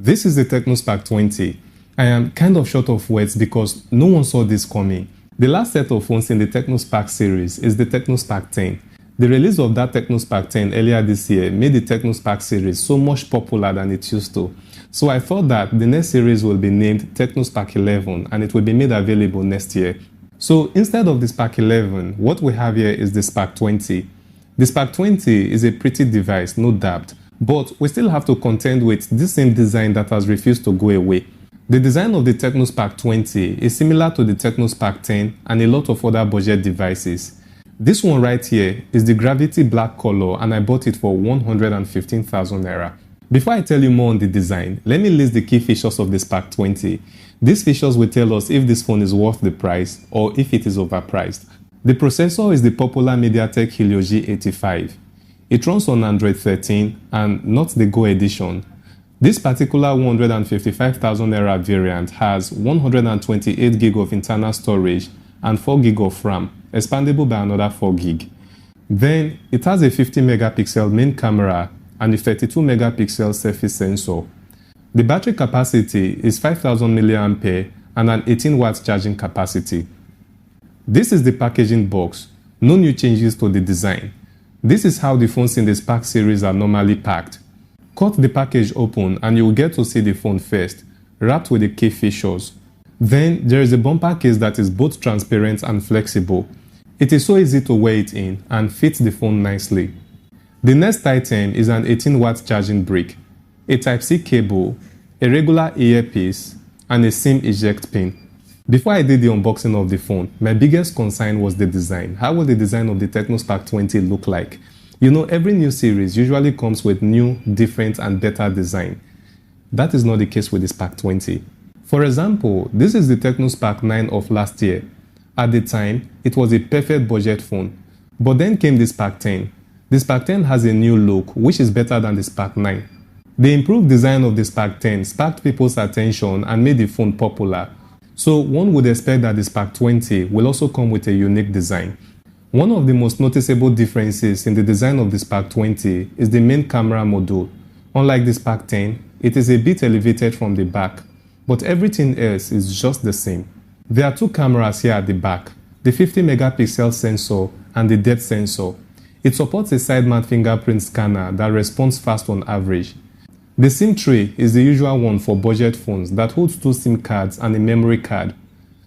This is the spark20. I am kind of short of words because no one saw this coming. The last set of phones in the Spark series is the Spark10. The release of that Spark10 earlier this year made the Spark series so much popular than it used to. So I thought that the next series will be named Spark11 and it will be made available next year. So instead of the Spark11, what we have here is the Spark20. The Spark20 is a pretty device, no doubt, but we still have to contend with this same design that has refused to go away. The design of the Spark20 is similar to the Spark10 and a lot of other budget devices. This one right here is the Gravity black color and I bought it for 115,000 naira. Before I tell you more on the design, let me list the key features of the Spark20. These features will tell us if this phone is worth the price or if it is overpriced. The processor is the popular MediaTek Helio G85. It runs on Android 13 and not the Go edition. This particular 155,000 naira variant has 128 GB of internal storage and 4 GB of RAM, expandable by another 4 GB. Then it has a 50 megapixel main camera and a 32 megapixel selfie sensor. The battery capacity is 5000 mAh and an 18 watts charging capacity. This is the packaging box. No new changes to the design. This is how the phones in the Spark series are normally packed. Cut the package open and you will get to see the phone first, wrapped with the key features. Then there is a bumper case that is both transparent and flexible. It is so easy to wear it in and fits the phone nicely. The next item is an 18 watt charging brick, a Type-C cable, a regular earpiece, and a SIM eject pin. Before I did the unboxing of the phone, my biggest concern was the design. How will the design of the Spark20 look like? You know, every new series usually comes with new, different, and better design. That is not the case with the Spark20. For example, this is the Spark9 of last year. At the time, it was a perfect budget phone. But then came the Spark10. The Spark10 has a new look, which is better than the Spark9. The improved design of the Spark10 sparked people's attention and made the phone popular. So one would expect that the Spark20 will also come with a unique design. One of the most noticeable differences in the design of the Spark20 is the main camera module. Unlike the Spark10, it is a bit elevated from the back, but everything else is just the same. There are two cameras here at the back, the 50 megapixel sensor and the depth sensor. It supports a side mount fingerprint scanner that responds fast on average. The SIM tray is the usual one for budget phones that holds 2 SIM cards and a memory card.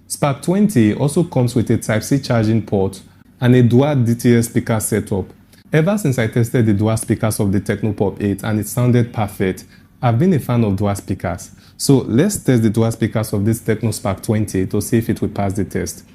Spark20 also comes with a Type-C charging port and a dual DTS speaker setup. Ever since I tested the dual speakers of the Pop 8 and it sounded perfect, I've been a fan of dual speakers. So let's test the dual speakers of this Spark20 to see if it will pass the test.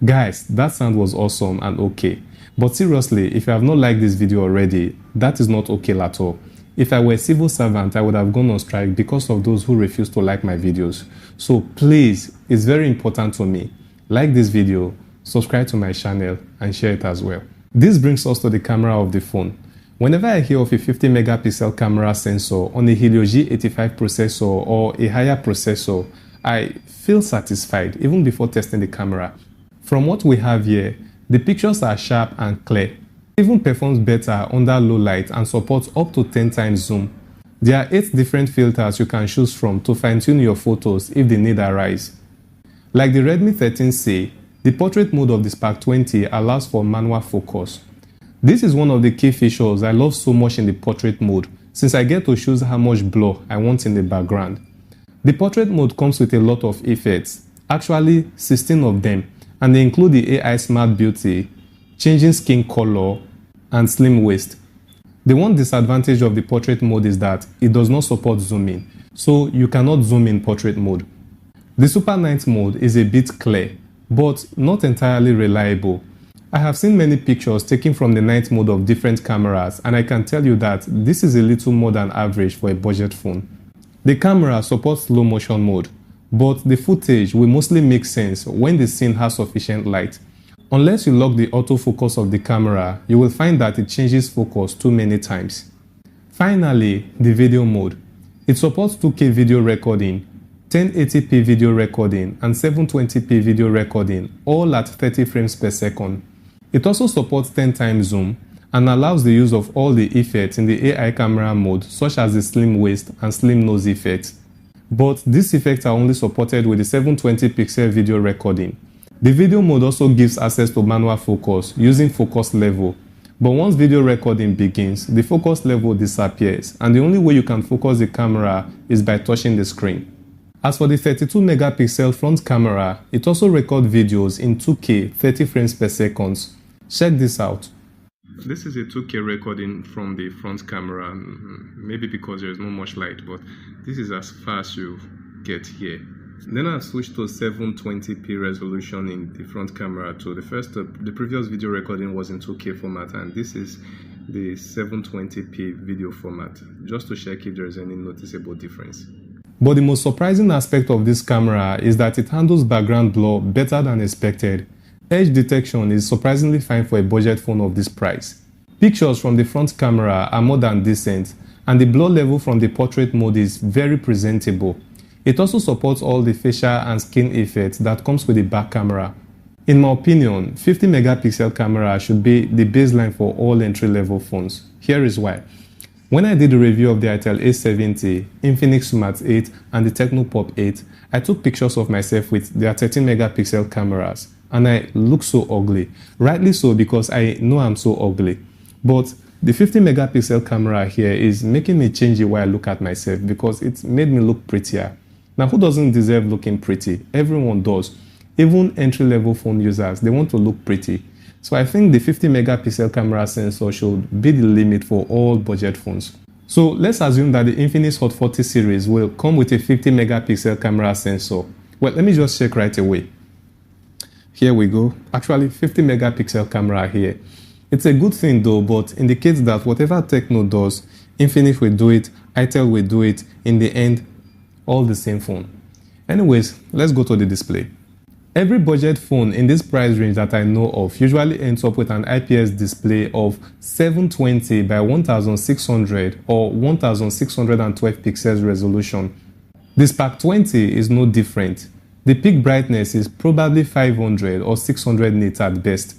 Guys, that sound was awesome and okay. But seriously, if you have not liked this video already, that is not okay at all. If I were a civil servant, I would have gone on strike because of those who refuse to like my videos. So please, it's very important to me. Like this video, subscribe to my channel and share it as well. This brings us to the camera of the phone. Whenever I hear of a 50 megapixel camera sensor on a Helio G85 processor or a higher processor, I feel satisfied even before testing the camera. From what we have here, the pictures are sharp and clear. It even performs better under low light and supports up to 10 times zoom. There are 8 different filters you can choose from to fine-tune your photos if the need arise. Like the Redmi 13C, the portrait mode of the Spark20 allows for manual focus. This is one of the key features I love so much in the portrait mode, since I get to choose how much blur I want in the background. The portrait mode comes with a lot of effects, actually 16 of them, and they include the AI Smart Beauty, changing skin color, and slim waist. The one disadvantage of the portrait mode is that it does not support zooming, so you cannot zoom in portrait mode. The Super Night mode is a bit clear, but not entirely reliable. I have seen many pictures taken from the night mode of different cameras, and I can tell you that this is a little more than average for a budget phone. The camera supports slow motion mode, but the footage will mostly make sense when the scene has sufficient light. Unless you lock the autofocus of the camera, you will find that it changes focus too many times. Finally, the video mode. It supports 2K video recording, 1080p video recording, and 720p video recording, all at 30 frames per second. It also supports 10 times zoom and allows the use of all the effects in the AI camera mode, such as the slim waist and slim nose effects. But these effects are only supported with the 720 pixel video recording. The video mode also gives access to manual focus using focus level. But once video recording begins, the focus level disappears, and the only way you can focus the camera is by touching the screen. As for the 32 megapixel front camera, it also records videos in 2K 30 frames per second. Check this out. This is a 2K recording from the front camera, maybe because there is not much light, but this is as far as you get here. Then I switched to 720p resolution in the front camera too. The previous video recording was in 2K format, and this is the 720p video format, just to check if there is any noticeable difference. But the most surprising aspect of this camera is that it handles background blur better than expected. Edge detection is surprisingly fine for a budget phone of this price. Pictures from the front camera are more than decent, and the blur level from the portrait mode is very presentable. It also supports all the facial and skin effects that comes with the back camera. In my opinion, 50 megapixel camera should be the baseline for all entry-level phones. Here is why. When I did a review of the Itel A70, Infinix Smart 8 and the Tecno Pop 8, I took pictures of myself with their 13 megapixel cameras, and I look so ugly. Rightly so, because I know I'm so ugly. But the 50 megapixel camera here is making me change the way I look at myself, because it made me look prettier. Now, who doesn't deserve looking pretty? Everyone does. Even entry-level phone users, they want to look pretty. So I think the 50 megapixel camera sensor should be the limit for all budget phones. So let's assume that the Infinix Hot 40 series will come with a 50 megapixel camera sensor. Well, let me just check right away. Here we go. Actually, 50 megapixel camera here. It's a good thing though, but indicates that whatever Tecno does, Infinix will do it, Itel will do it, in the end, all the same phone. Anyways, let's go to the display. Every budget phone in this price range that I know of usually ends up with an IPS display of 720 by 1600 or 1612 pixels resolution. The spark20 is no different. The peak brightness is probably 500 or 600 nits at best.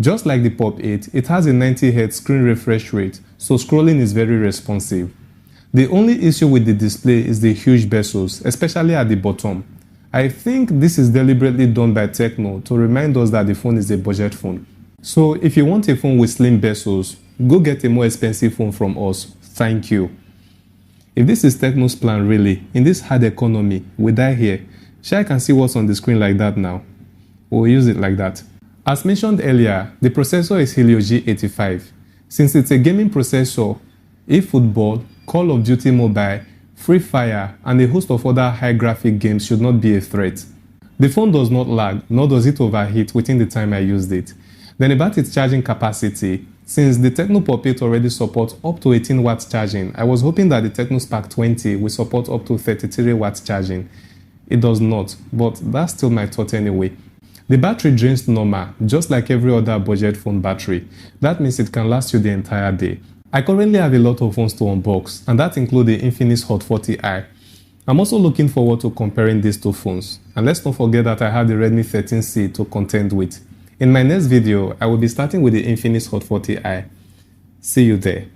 Just like the Pop 8, it has a 90Hz screen refresh rate, so scrolling is very responsive. The only issue with the display is the huge bezels, especially at the bottom. I think this is deliberately done by Tecno to remind us that the phone is a budget phone. So if you want a phone with slim bezels, go get a more expensive phone from us. Thank you. If this is Tecno's plan really, in this hard economy, we die here. Sure, I can see what's on the screen like that now. We'll use it like that. As mentioned earlier, the processor is Helio G85. Since it's a gaming processor, eFootball, Call of Duty Mobile, Free Fire, and a host of other high graphic games should not be a threat. The phone does not lag, nor does it overheat within the time I used it. Then about its charging capacity, since the Tecno Pop 8 already supports up to 18 watts charging, I was hoping that the Tecno Spark 20 will support up to 33 watts charging. It does not, but that's still my thought anyway. The battery drains normal, just like every other budget phone battery. That means it can last you the entire day. I currently have a lot of phones to unbox, and that includes the Infinix Hot 40i. I'm also looking forward to comparing these two phones. And let's not forget that I have the Redmi 13C to contend with. In my next video, I will be starting with the Infinix Hot 40i. See you there.